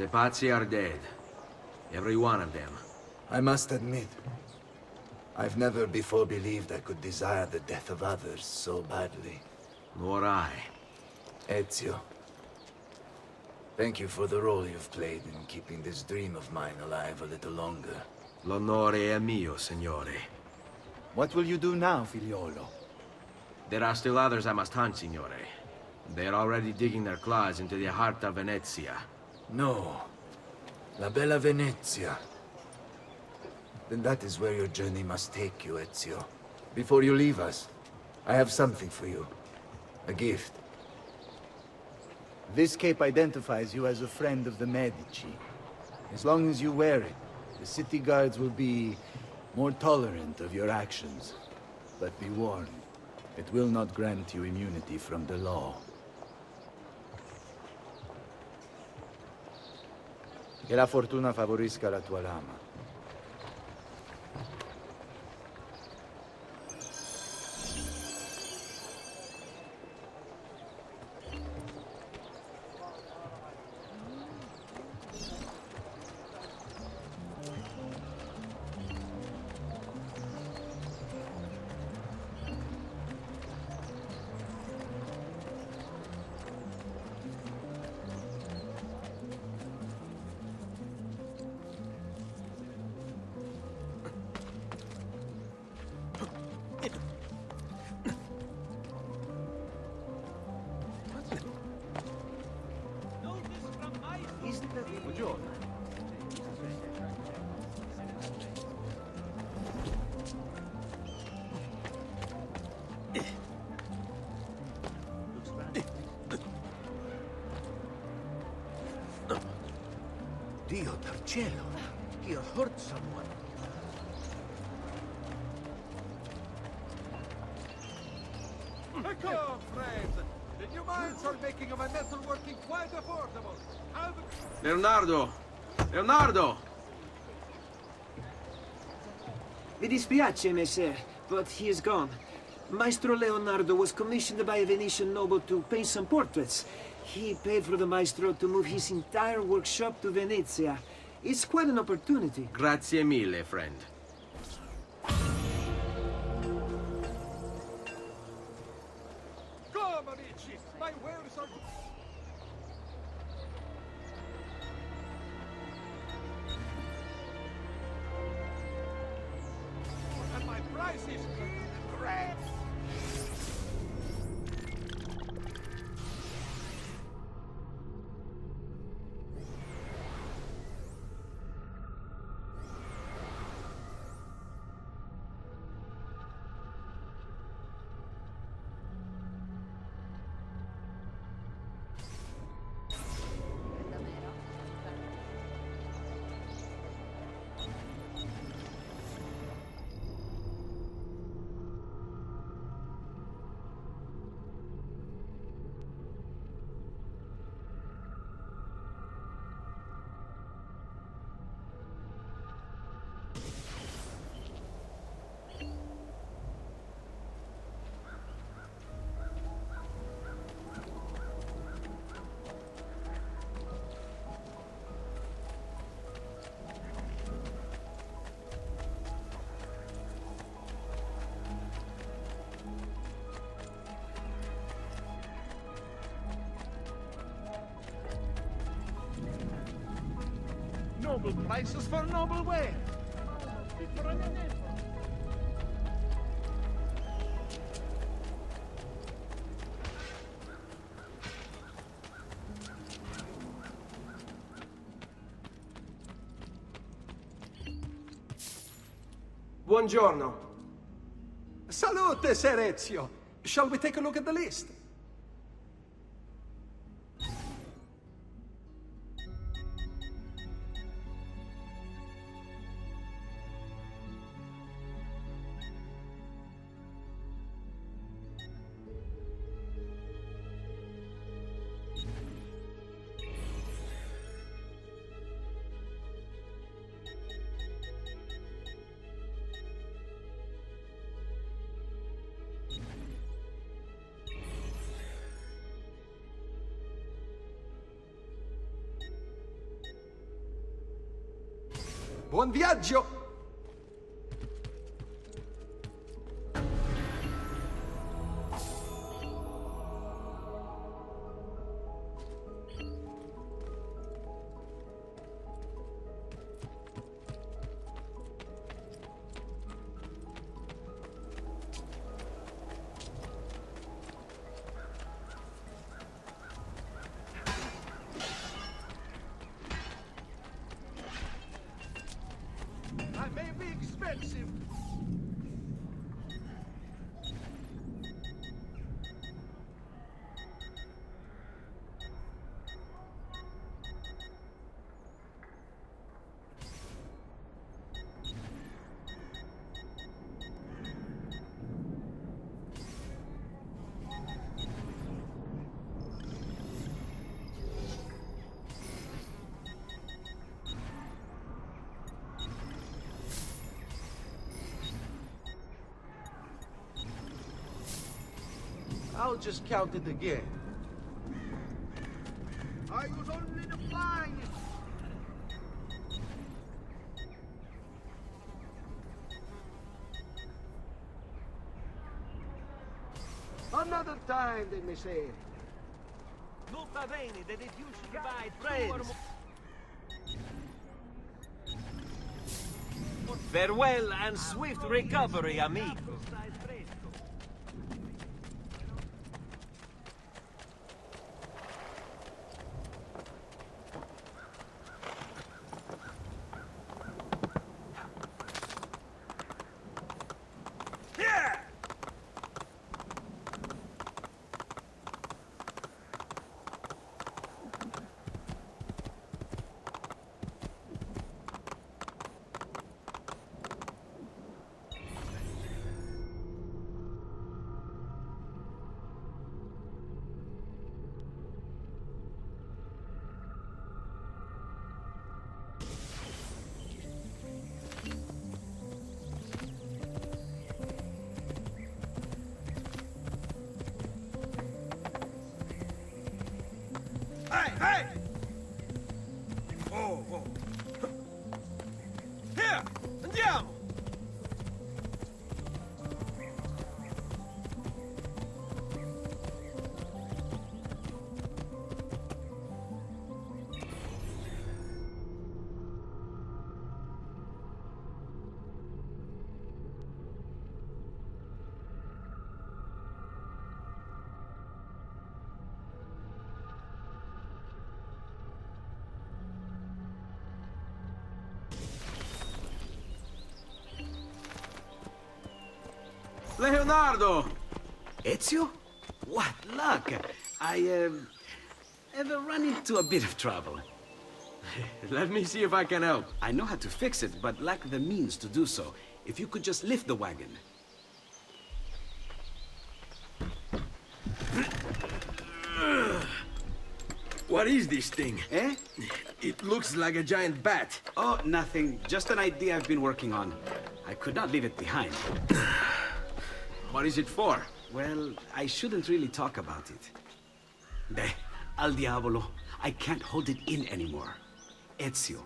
The Pazzi are dead. Every one of them. I must admit, I've never before believed I could desire the death of others so badly. Nor I. Ezio, thank you for the role you've played in keeping this dream of mine alive a little longer. L'onore è mio, signore. What will you do now, figliolo? There are still others I must hunt, signore. They're already digging their claws into the heart of Venezia. No. La bella Venezia. Then that is where your journey must take you, Ezio. Before you leave us, I have something for you. A gift. This cape identifies you as a friend of the Medici. As long as you wear it, the city guards will be more tolerant of your actions. But be warned, it will not grant you immunity from the law. Che la fortuna favorisca la tua lama. Dio del cielo! You hurt someone. Come, friends! The new mines are making my metal working quite affordable. Leonardo! Leonardo! Mi dispiace, messer, but he is gone. Maestro Leonardo was commissioned by a Venetian noble to paint some portraits. He paid for the maestro to move his entire workshop to Venezia. It's quite an opportunity. Grazie mille, friend. Come, amici! My wares are... And my price is great! Noble prices for noble ware. Buongiorno. Salute, Ser Ezio. Shall we take a look at the list? Buon viaggio! I may be expensive. I'll just count it again. I was only the flying. Another time, they may say. Non va bene, the diffusion divide friends. Farewell and swift recovery, amigo. Hey! Oh, oh. Here! Andiamo! Leonardo! Ezio? What luck! I have run into a bit of trouble. Let me see if I can help. I know how to fix it, but lack the means to do so. If you could just lift the wagon. What is this thing? Eh? It looks like a giant bat. Oh, nothing. Just an idea I've been working on. I could not leave it behind. What is it for? Well, I shouldn't really talk about it. Al diavolo. I can't hold it in anymore. Ezio,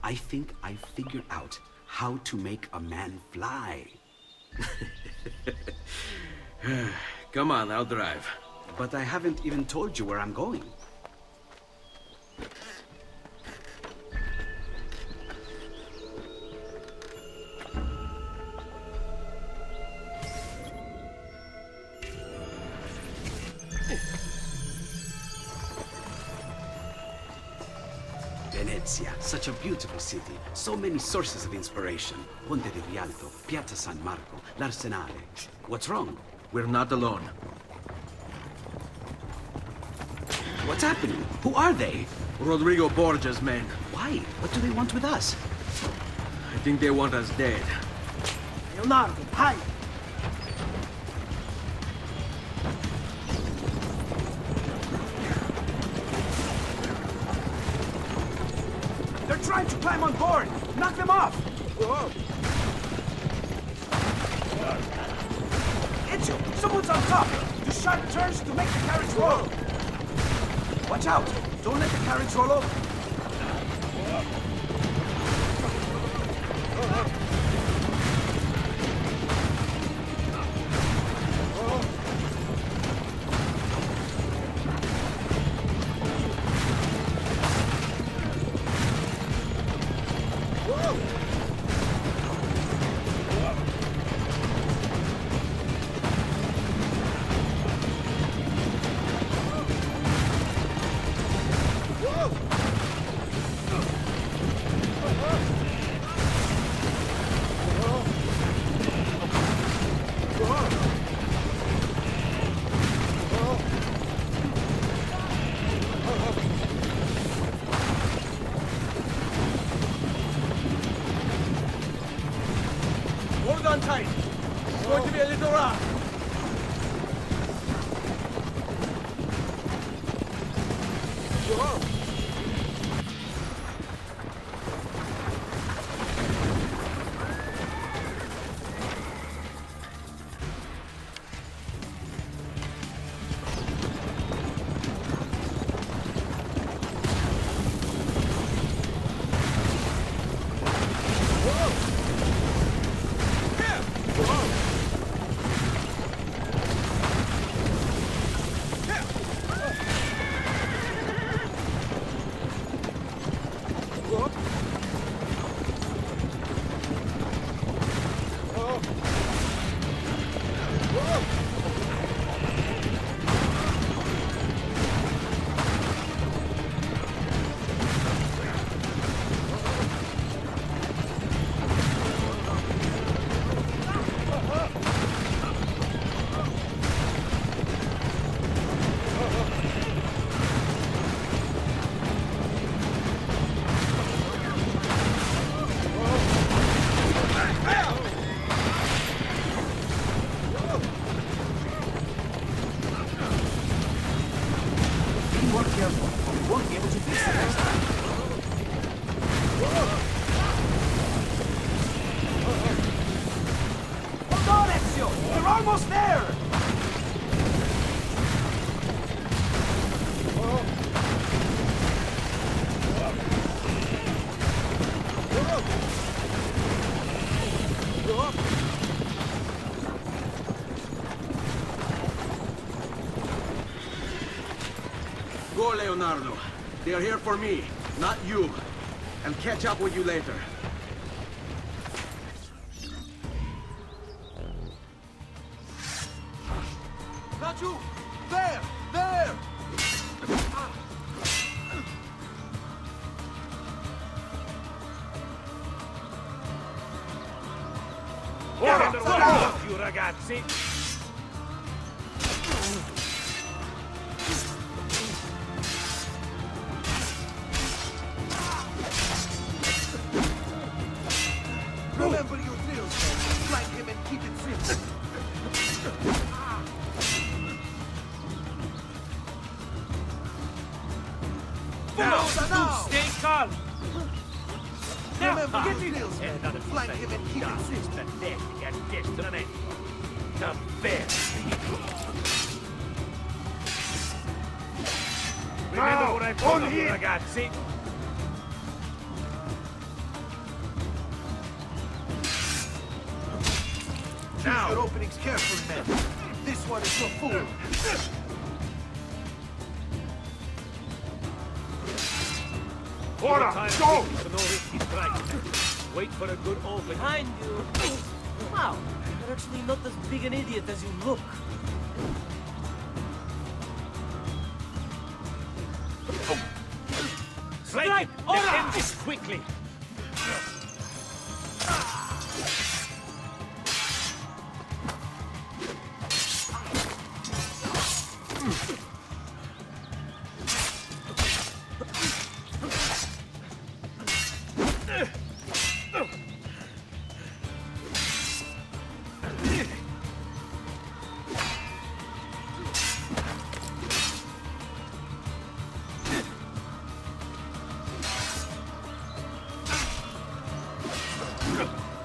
I think I figured out how to make a man fly. Come on, I'll drive. But I haven't even told you where I'm going. Venezia, such a beautiful city. So many sources of inspiration. Ponte di Rialto, Piazza San Marco, l'Arsenale. What's wrong? We're not alone. What's happening? Who are they? Rodrigo Borgia's men. Why? What do they want with us? I think they want us dead. Leonardo, hide! They're trying to climb on board! Knock them off! Ezio, someone's on top! Do sharp turns to make the carriage roll! Watch out! Don't let the carriage roll over! Hold on tight. It's going to be a little rough. Hold on, Ezio! We're almost there! Go, Leonardo. They are here for me, not you. I'll catch up with you later. Not you! There! There! Ora, you ragazzi! Remember your drills, man. Flank him and keep it simple. Now, now! stay calm! Remember your Get in. drills, man. Flank him and keep it simple. Pathetica adestramento. Davvero ridicolo. Remember what I told you, ragazzi. Choose your openings carefully, man. This one is for fool. Ora, go! For no risky strike. Wait for a good opening. Behind you. Wow, you're actually not as big an idiot as you look. Strike! Let's end this quickly.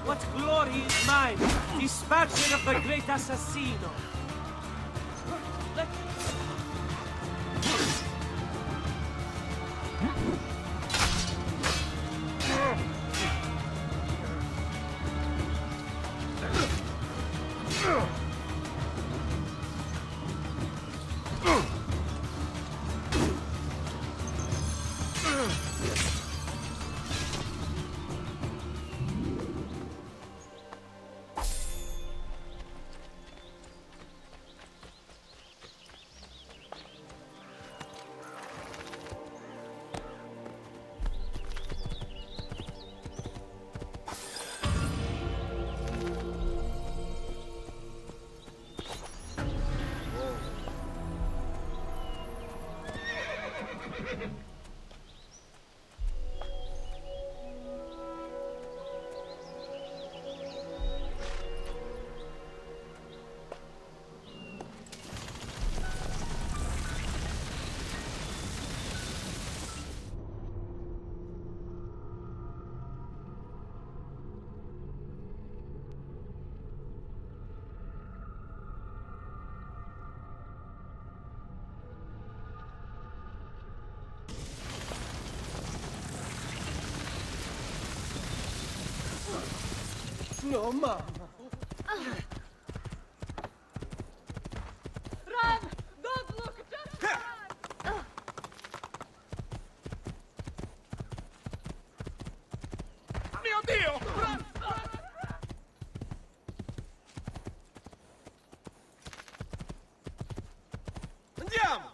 What glory is mine, dispatcher of the great assassino. No, Mama. Run! Don't look! Just run! Mio Dio! Run! Andiamo!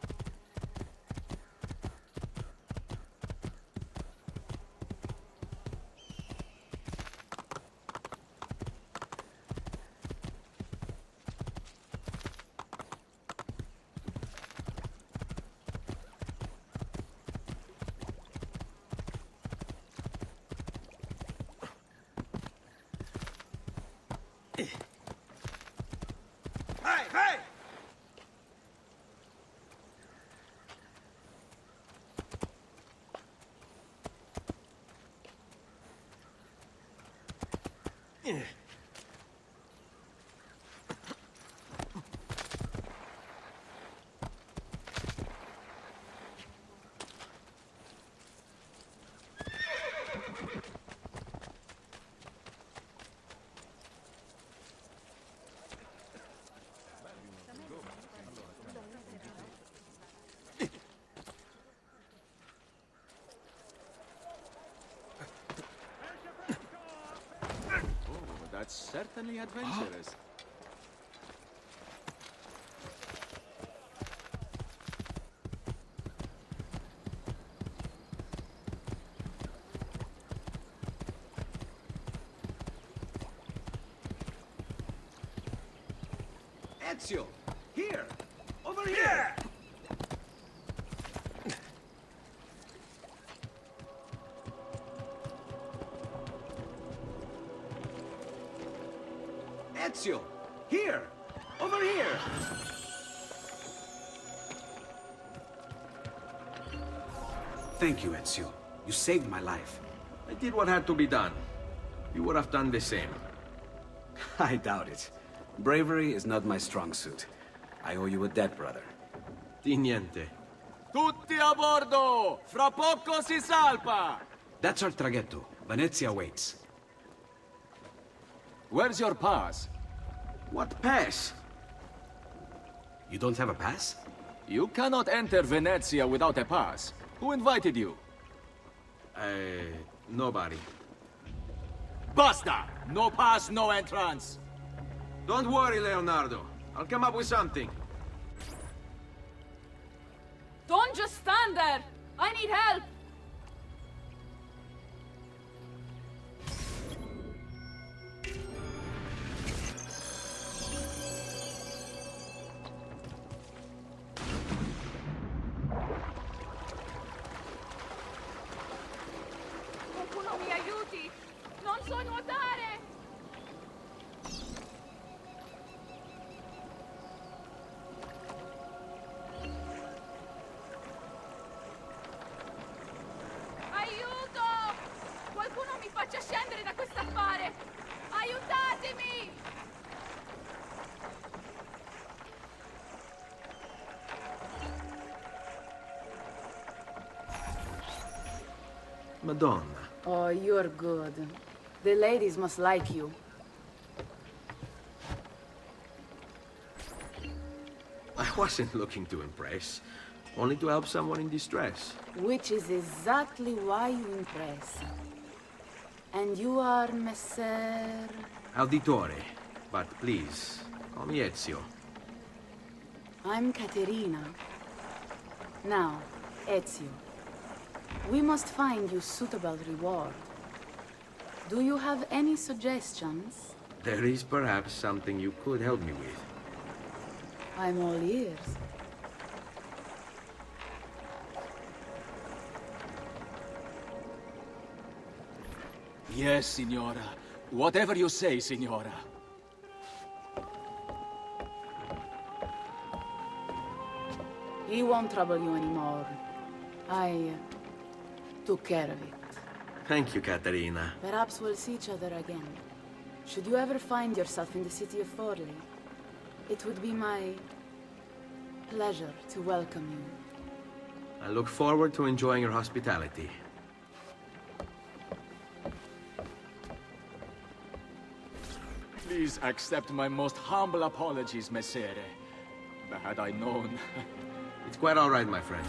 Hey, hey! That's certainly adventurous. Ezio! Here! Over here! Ezio! Here! Over here! Thank you, Ezio. You saved my life. I did what had to be done. You would have done the same. I doubt it. Bravery is not my strong suit. I owe you a debt, brother. Di niente. Tutti a bordo! Fra poco si salpa! That's our traghetto. Venezia waits. Where's your pass? What pass? You don't have a pass? You cannot enter Venezia without a pass. Who invited you? Nobody. Basta! No pass, no entrance! Don't worry, Leonardo. I'll come up with something. Don't just stand there! I need help! Qualcuno mi aiuti! Non so nuotare! Aiuto! Qualcuno mi faccia scendere da quest'affare! Aiutatemi! Madonna. Oh, you're good. The ladies must like you. I wasn't looking to impress. Only to help someone in distress. Which is exactly why you impress. And you are Messer... Auditore. But please, call me Ezio. I'm Caterina. Now, Ezio. We must find you suitable reward. Do you have any suggestions? There is perhaps something you could help me with. I'm all ears. Yes, Signora. Whatever you say, Signora. He won't trouble you anymore. I took care of it. Thank you, Caterina. Perhaps we'll see each other again. Should you ever find yourself in the city of Forli, it would be my pleasure to welcome you. I look forward to enjoying your hospitality. Please accept my most humble apologies, Messere. Had I known... It's quite all right, my friend.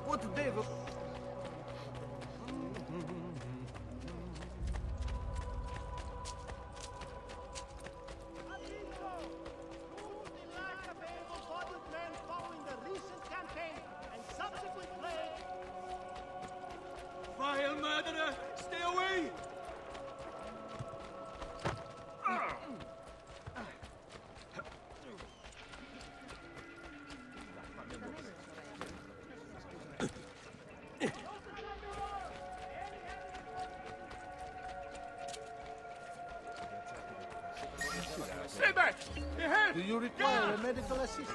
What the devil? Vile murderer! Stay away! Stay back! Ahead! Do you require a medical assistance?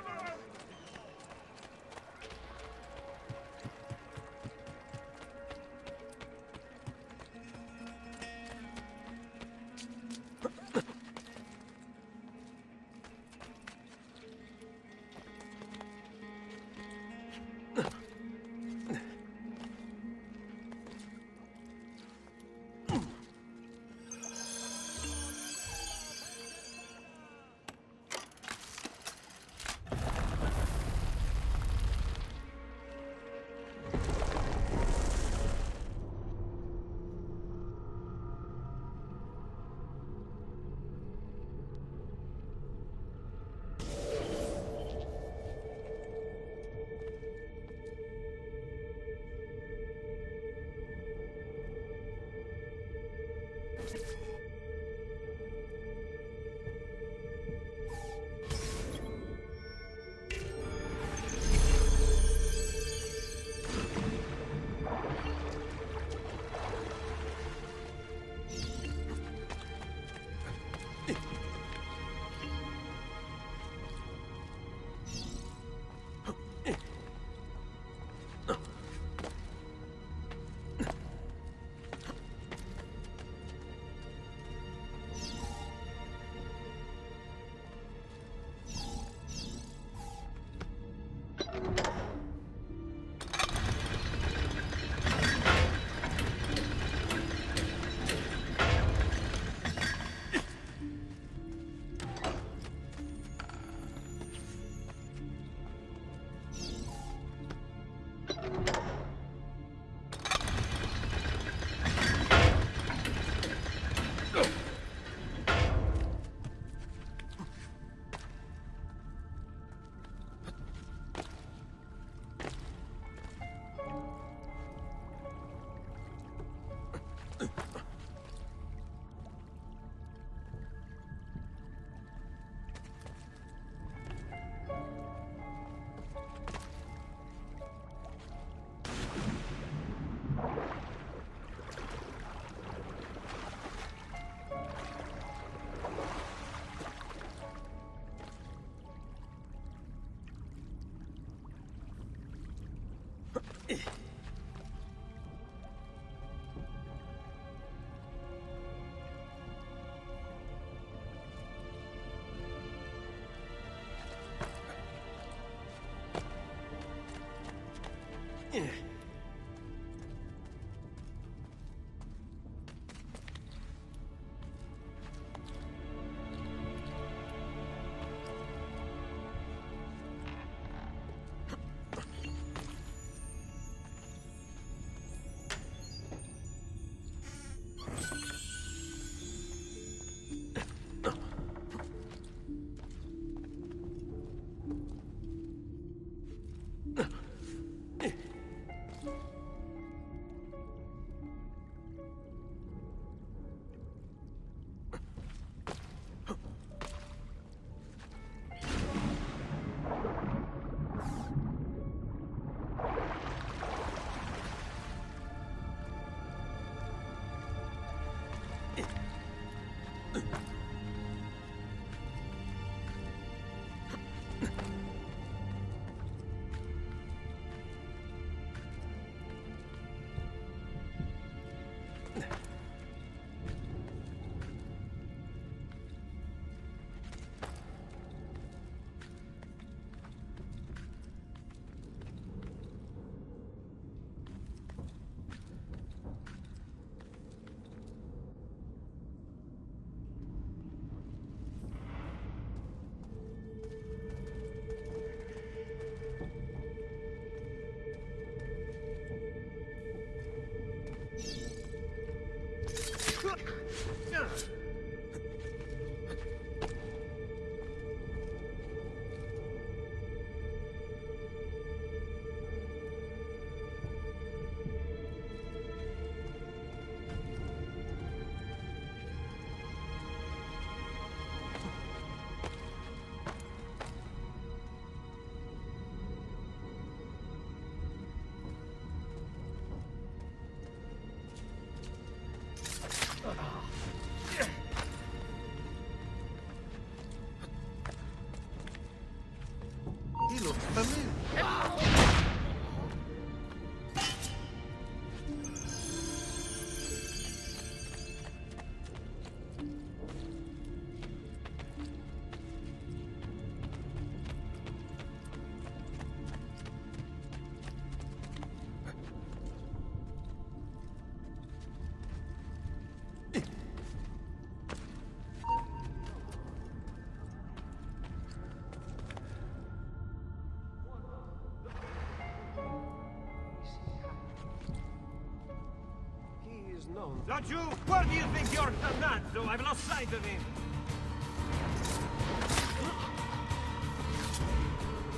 is known. Don't you? Where do you think you're Leonardo? I've lost sight of him.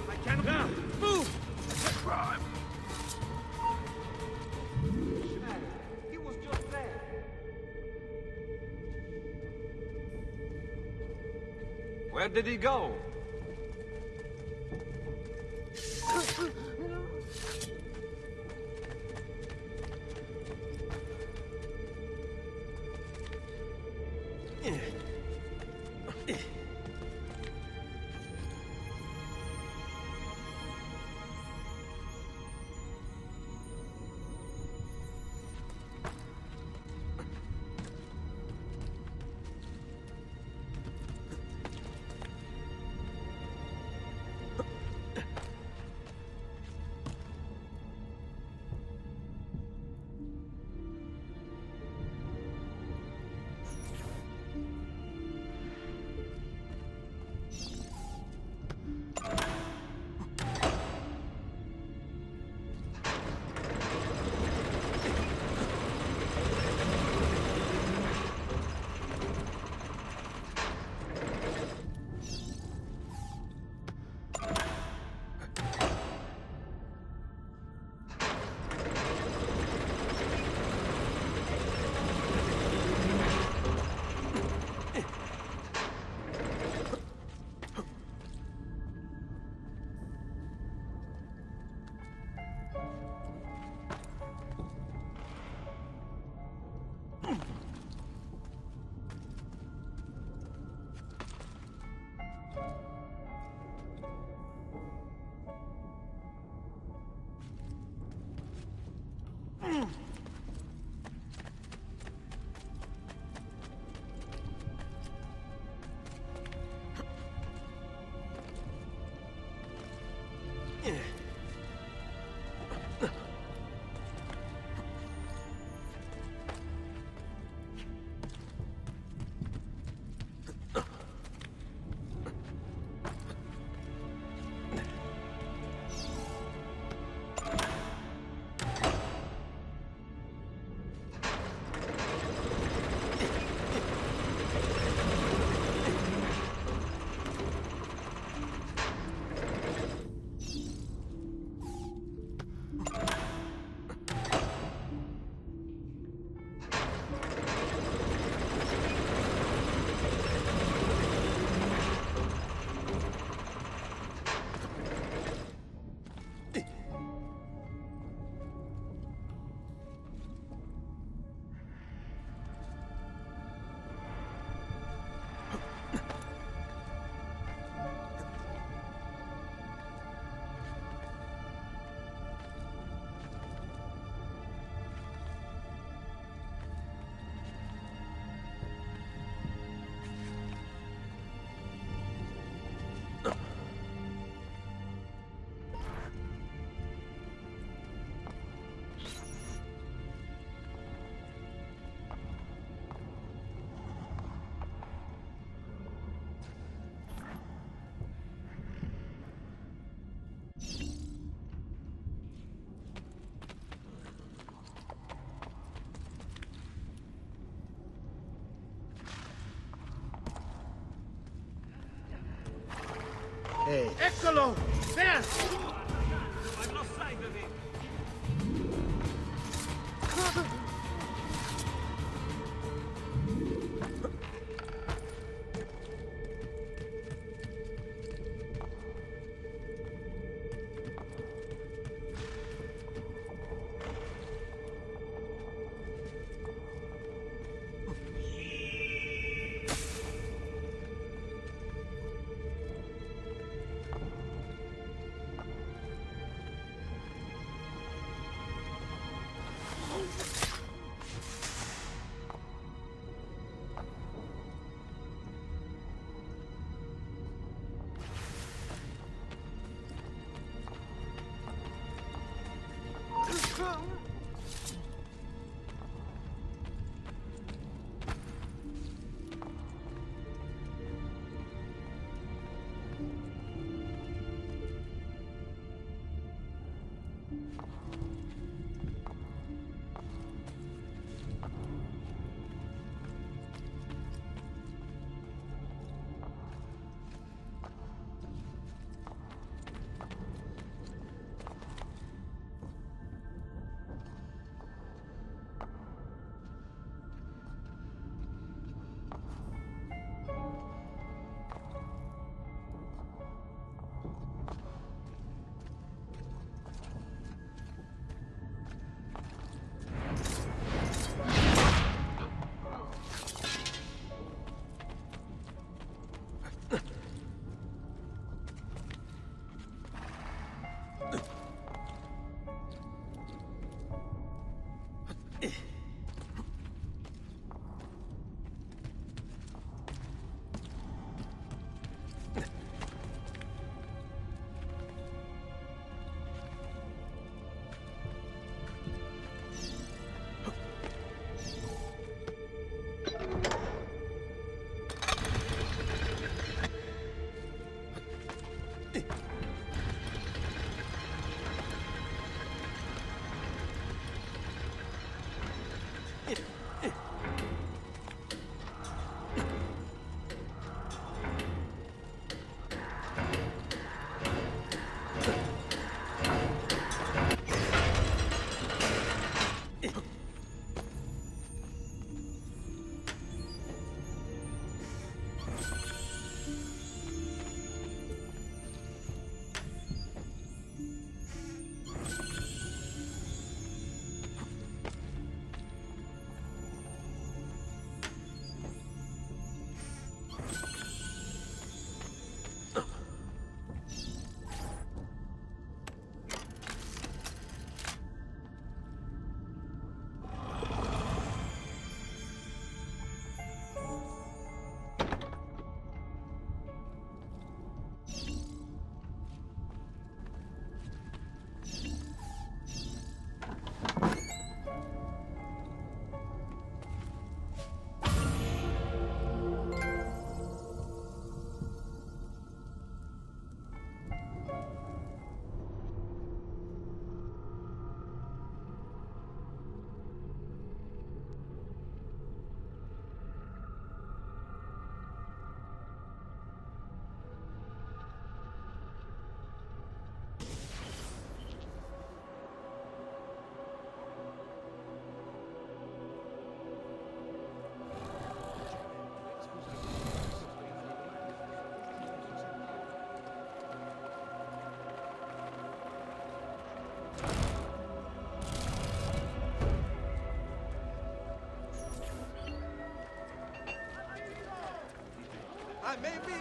I cannot move! It's a crime! He was just there. Where did he go? Hey. Eccolo! There! I've lost sight of him.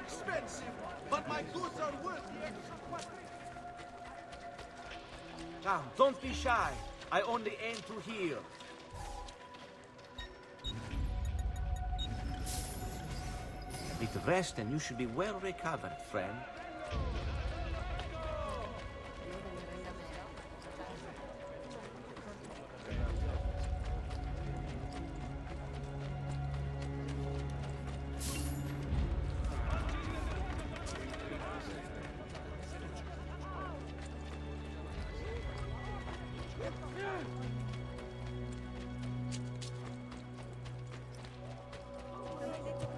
expensive, but my goods are worth the extra quadrille. Come, don't be shy. I only aim to heal. A bit of rest and you should be well recovered, friend.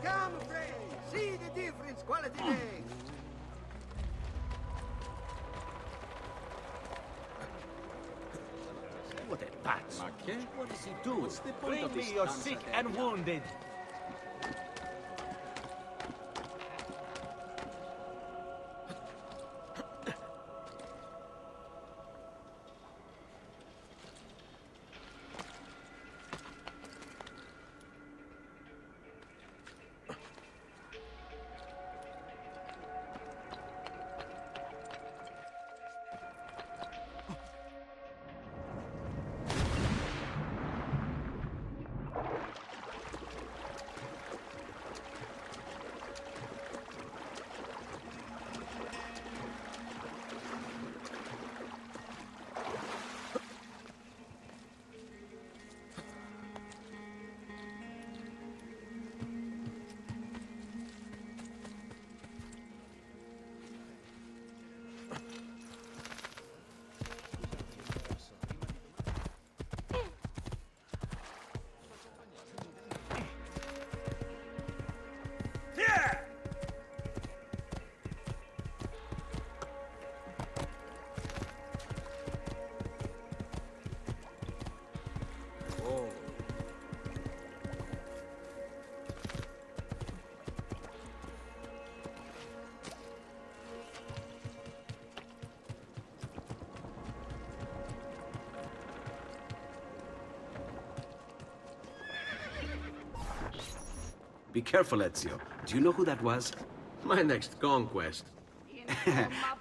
Come, friends, see the difference, quality makes. What a pazzo. What does he do? Bring me your sick and wounded. Be careful, Ezio. Do you know who that was? My next conquest.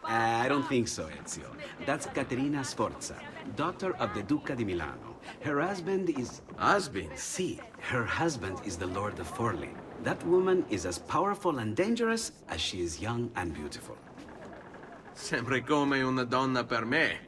I don't think so, Ezio. That's Caterina Sforza, daughter of the Duca di Milano. Her husband is... Husband? See, her husband is the Lord of Forli. That woman is as powerful and dangerous as she is young and beautiful. Sempre come una donna per me.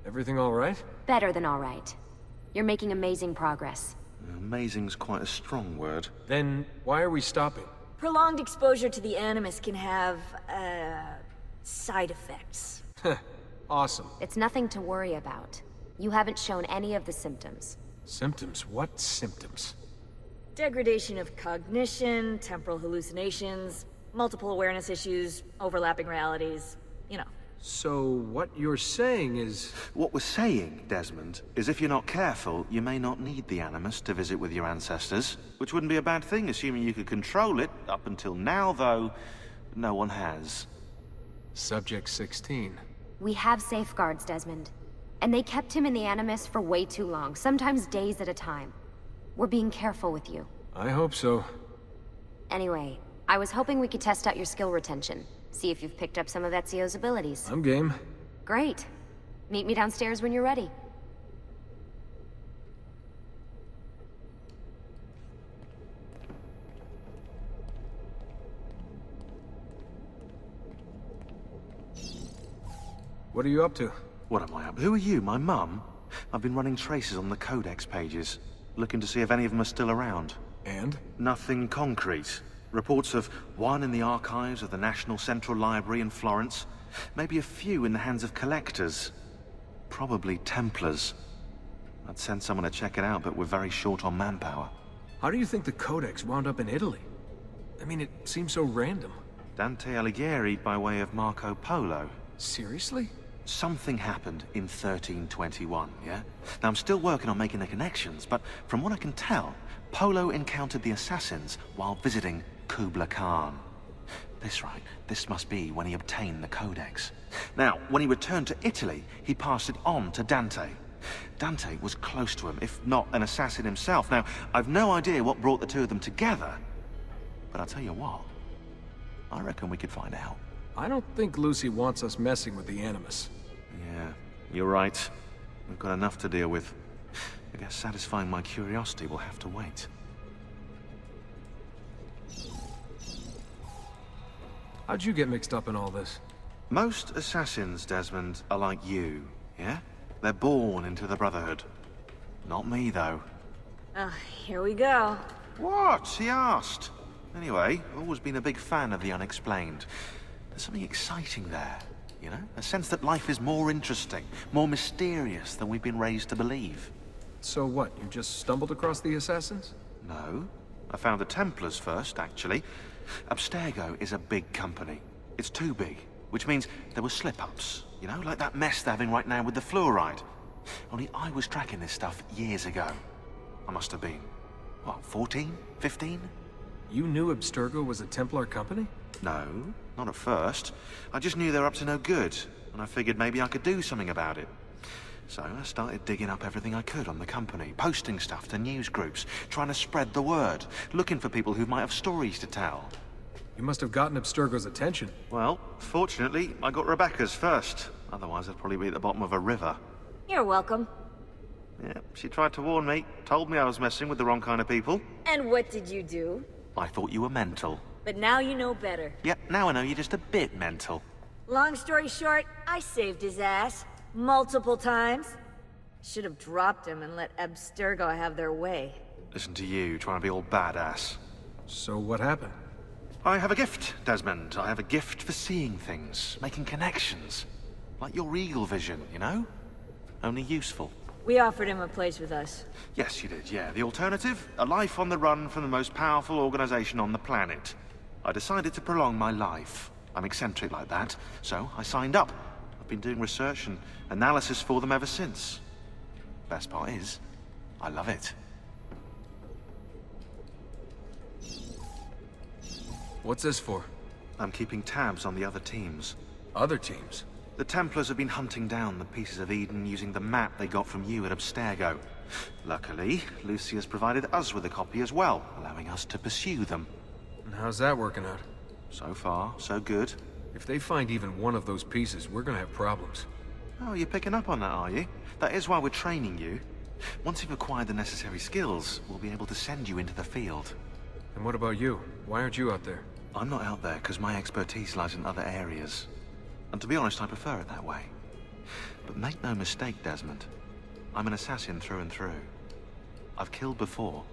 Everything all right? Better than all right. You're making amazing progress. Amazing's quite a strong word. Then why are we stopping? Prolonged exposure to the Animus can have, side effects. Awesome. It's nothing to worry about. You haven't shown any of the symptoms. Symptoms? What symptoms? Degradation of cognition, temporal hallucinations, multiple awareness issues, overlapping realities, you know. So what you're saying is... What we're saying, Desmond, is if you're not careful, you may not need the Animus to visit with your ancestors. Which wouldn't be a bad thing, assuming you could control it. Up until now, though, no one has. Subject 16. We have safeguards, Desmond. And they kept him in the Animus for way too long, sometimes days at a time. We're being careful with you. I hope so. Anyway, I was hoping we could test out your skill retention. See if you've picked up some of Ezio's abilities. I'm game. Great. Meet me downstairs when you're ready. What are you up to? What am I up to? Who are you, my mum? I've been running traces on the Codex pages, looking to see if any of them are still around. And? Nothing concrete. Reports of one in the archives of the National Central Library in Florence. Maybe a few in the hands of collectors. Probably Templars. I'd send someone to check it out, but we're very short on manpower. How do you think the Codex wound up in Italy? I mean, it seems so random. Dante Alighieri by way of Marco Polo. Seriously? something happened in 1321, yeah? Now, I'm still working on making the connections, but from what I can tell, Polo encountered the assassins while visiting Kubla Khan. This must be when he obtained the Codex. Now, when he returned to Italy, he passed it on to Dante. Dante was close to him, if not an assassin himself. Now, I've no idea what brought the two of them together, but I'll tell you what, I reckon we could find out. I don't think Lucy wants us messing with the Animus. Yeah, you're right. We've got enough to deal with. I guess satisfying my curiosity will have to wait. How'd you get mixed up in all this? Most assassins, Desmond, are like you, yeah? They're born into the Brotherhood. Not me, though. Here we go. What? He asked. Anyway, I've always been a big fan of the unexplained. There's something exciting there, you know? A sense that life is more interesting, more mysterious than we've been raised to believe. So what, you just stumbled across the assassins? No. I found the Templars first, actually. Abstergo is a big company. It's too big, which means there were slip-ups, you know, like that mess they're having right now with the fluoride. Only I was tracking this stuff years ago. I must have been, what, 14? 15? You knew Abstergo was a Templar company? No, not at first. I just knew they were up to no good, and I figured maybe I could do something about it. So I started digging up everything I could on the company, posting stuff to news groups, trying to spread the word, looking for people who might have stories to tell. You must have gotten Abstergo's attention. Well, fortunately, I got Rebecca's first. Otherwise, I'd probably be at the bottom of a river. You're welcome. Yeah, she tried to warn me, told me I was messing with the wrong kind of people. And what did you do? I thought you were mental. But now you know better. Yep, now I know you're just a bit mental. Long story short, I saved his ass. Multiple times. Should have dropped him and let Abstergo have their way. Listen to you, trying to be all badass. So what happened? I have a gift, Desmond. I have a gift for seeing things, making connections. Like your eagle vision, you know? Only useful. We offered him a place with us. Yes, you did, yeah. The alternative? A life on the run from the most powerful organization on the planet. I decided to prolong my life. I'm eccentric like that, so I signed up. I've been doing research and analysis for them ever since. Best part is, I love it. What's this for? I'm keeping tabs on the other teams. Other teams? The Templars have been hunting down the pieces of Eden using the map they got from you at Abstergo. Luckily, Lucy has provided us with a copy as well, allowing us to pursue them. And how's that working out? So far, so good. If they find even one of those pieces, we're gonna have problems. Oh, you're picking up on that, are you? That is why we're training you. Once you've acquired the necessary skills, we'll be able to send you into the field. And what about you? Why aren't you out there? I'm not out there because my expertise lies in other areas. And to be honest, I prefer it that way. But make no mistake, Desmond. I'm an assassin through and through. I've killed before.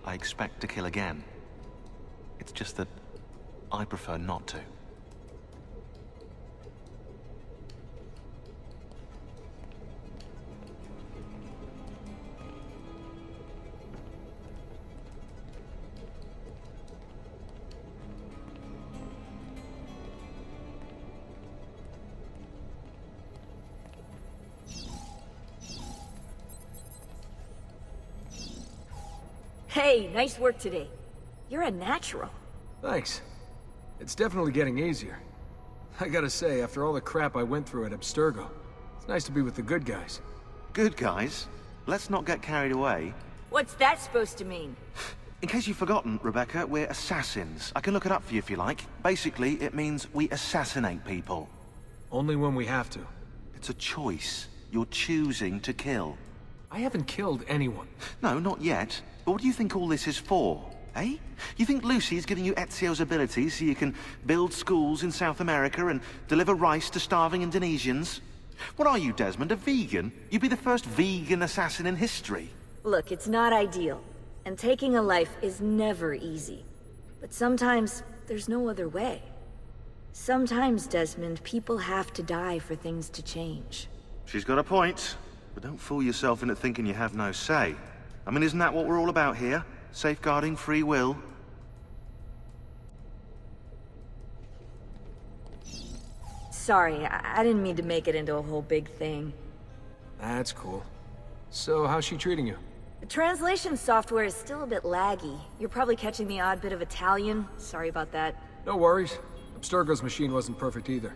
I expect to kill again. It's just that I prefer not to. Hey, nice work today. You're a natural. Thanks. It's definitely getting easier. I gotta say, after all the crap I went through at Abstergo, it's nice to be with the good guys. Good guys? Let's not get carried away. What's that supposed to mean? In case you've forgotten, Rebecca, we're assassins. I can look it up for you if you like. Basically, it means we assassinate people. Only when we have to. It's a choice. You're choosing to kill. I haven't killed anyone. No, not yet. But what do you think all this is for? Eh? You think Lucy's giving you Ezio's abilities so you can build schools in South America and deliver rice to starving Indonesians? What are you, Desmond, a vegan? You'd be the first vegan assassin in history. Look, it's not ideal. And taking a life is never easy. But sometimes, there's no other way. Sometimes, Desmond, people have to die for things to change. She's got a point. But don't fool yourself into thinking you have no say. I mean, isn't that what we're all about here? Safeguarding free will? Sorry, I didn't mean to make it into a whole big thing. That's cool. So, how's she treating you? The translation software is still a bit laggy. You're probably catching the odd bit of Italian. Sorry about that. No worries. Abstergo's machine wasn't perfect either.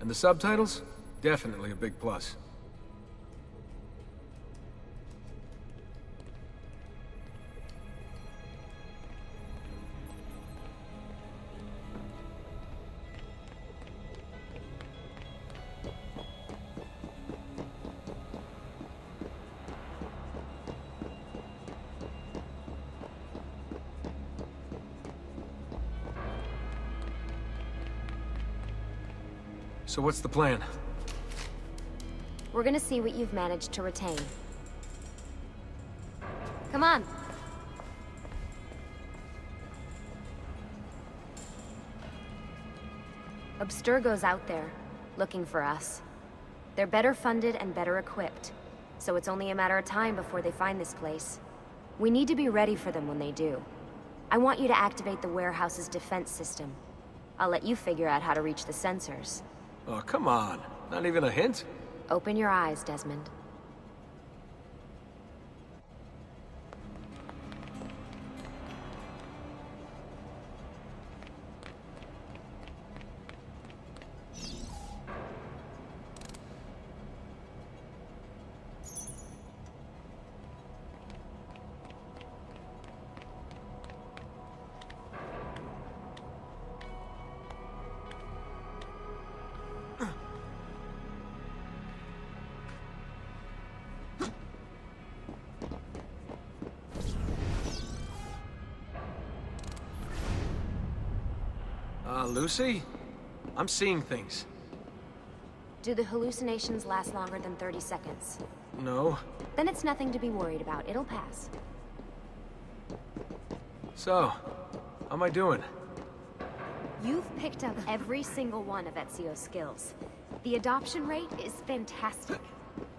And the subtitles? Definitely a big plus. So what's the plan? We're gonna see what you've managed to retain. Come on. Abstergo's out there, looking for us. They're better funded and better equipped, so it's only a matter of time before they find this place. We need to be ready for them when they do. I want you to activate the warehouse's defense system. I'll let you figure out how to reach the sensors. Oh, come on. Not even a hint? Open your eyes, Desmond. Lucy? I'm seeing things. Do the hallucinations last longer than 30 seconds? No. Then it's nothing to be worried about. It'll pass. So, how am I doing? You've picked up every single one of Ezio's skills. The adoption rate is fantastic.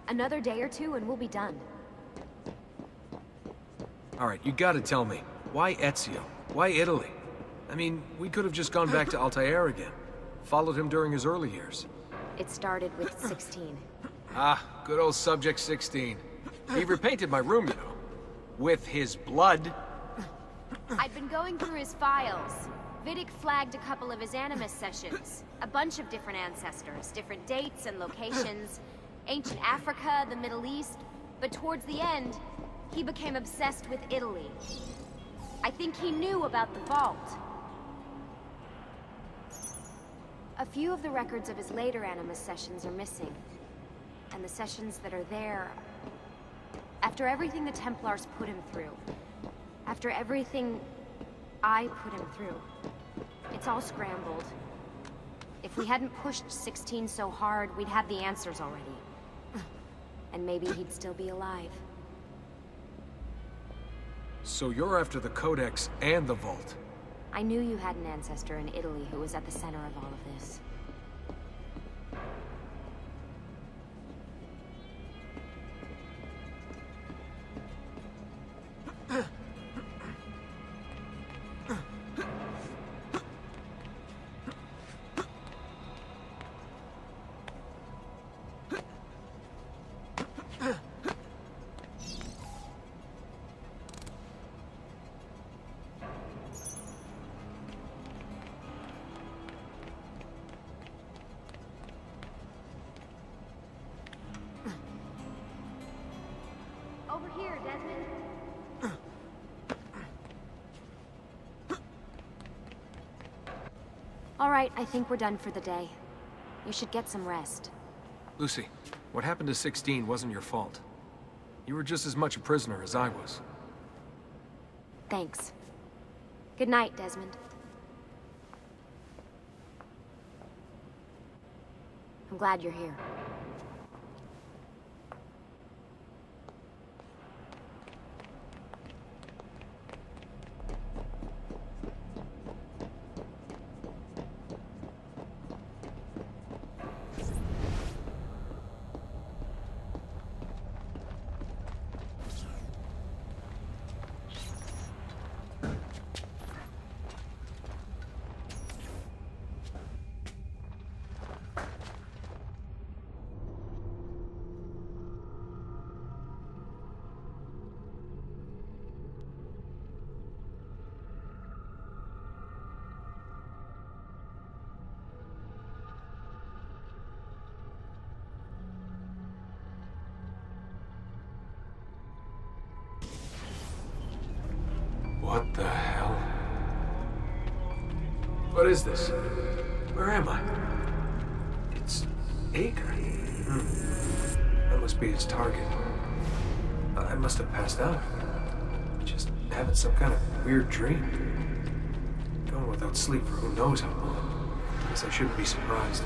Another day or two and we'll be done. Alright, you gotta tell me. Why Ezio? Why Italy? I mean, we could have just gone back to Altair again. Followed him during his early years. It started with 16. Ah, good old Subject 16. He repainted my room, you know. With his blood. I've been going through his files. Vidic flagged a couple of his Animus sessions. A bunch of different ancestors, different dates and locations. Ancient Africa, the Middle East. But towards the end, he became obsessed with Italy. I think he knew about the vault. A few of the records of his later Animus sessions are missing. And the sessions that are there... After everything the Templars put him through, after everything I put him through, it's all scrambled. If we hadn't pushed 16 so hard, we'd have the answers already. And maybe he'd still be alive. So you're after the Codex and the Vault? I knew you had an ancestor in Italy who was at the center of all of this. Over here, Desmond. All right, I think we're done for the day. You should get some rest. Lucy, what happened to 16 wasn't your fault. You were just as much a prisoner as I was. Thanks. Good night, Desmond. I'm glad you're here. What the hell? What is this? Where am I? It's Acre. That must be its target. I must have passed out. Just having some kind of weird dream. Going without sleep for who knows how long. Guess I shouldn't be surprised.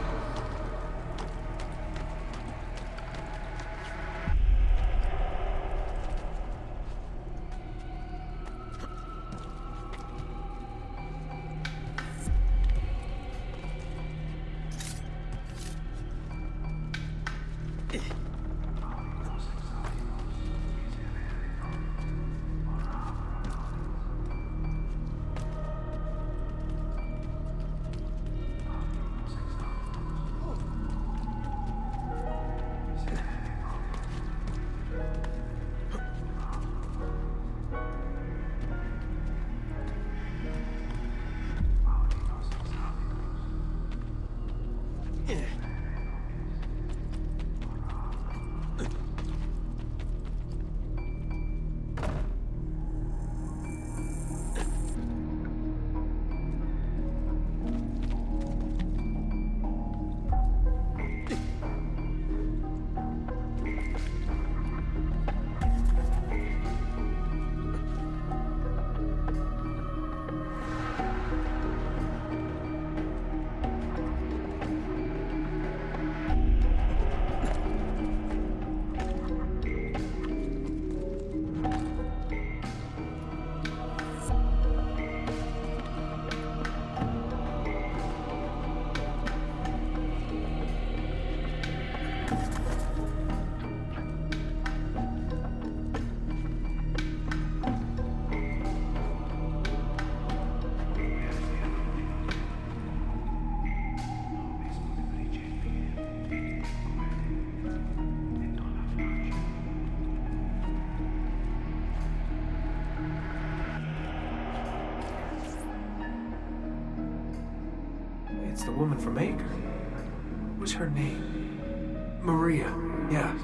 It's the woman from Acre. What was her name? Maria. Yeah.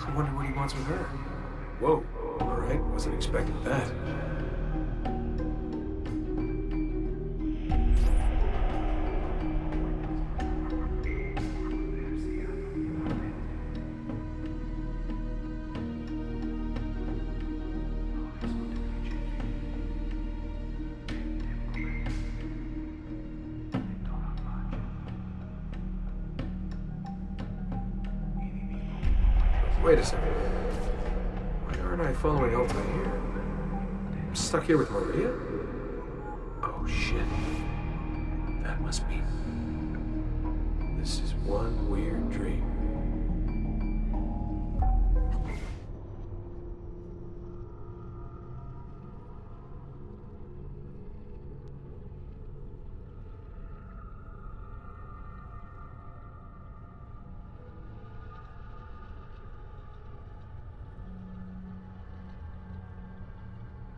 I wonder what he wants with her. Whoa. Alright, wasn't expecting that. Wait a second. Why aren't I following Altair here? I'm stuck here with Maria? Oh shit. That must be... This is one weird dream.